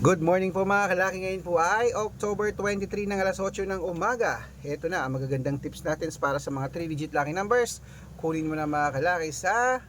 Good morning po mga kalaki. Ngayon po ay October 23 ng alas 8 ng umaga. Ito na ang magagandang tips natin para sa mga 3-digit lucky numbers. Kunin mo na mga kalaki sa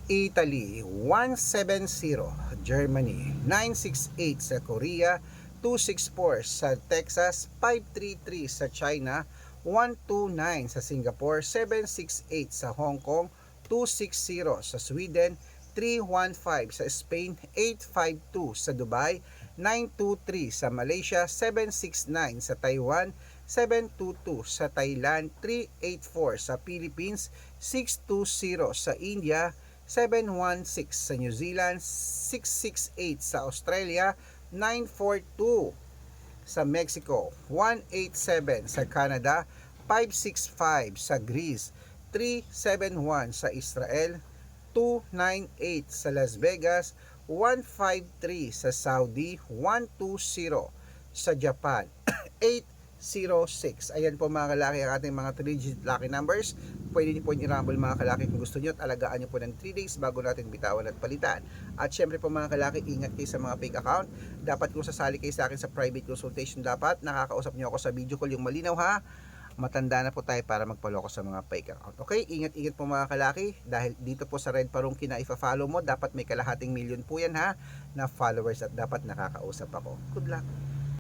Italy 170, Germany 968, sa Korea 264, sa Texas 533, sa China 129, sa Singapore 768, sa Hong Kong 260, sa Sweden 315, sa Spain 852, sa Dubai 923, sa Malaysia 769, sa Taiwan 722, sa Thailand 384, sa Philippines 620, sa India 716, sa New Zealand 668, sa Australia 942, sa Mexico 187, sa Canada 565, sa Greece 371, sa Israel 298, sa Las Vegas 153, sa Saudi 120, sa Japan 806. Ayan po mga kalaki ang ating mga 3-digit lucky numbers. Pwede niyo po i-rumble mga kalaki kung gusto niyo at alagaan niyo po ng 3 days bago natin bitawan at palitan. At syempre po mga kalaki, ingat kayo sa mga fake account. Dapat kung sasali kayo sa akin sa private consultation, dapat nakakausap niyo ako sa video call, yung malinaw ha. Matanda na po tayo para magpaloko sa mga fake account. Okay, ingat-ingat po mga kalaki, dahil dito po sa Red Parungki na ifa-follow mo, dapat may kalahating milyon po yan ha na followers at dapat nakakausap ako. Good luck!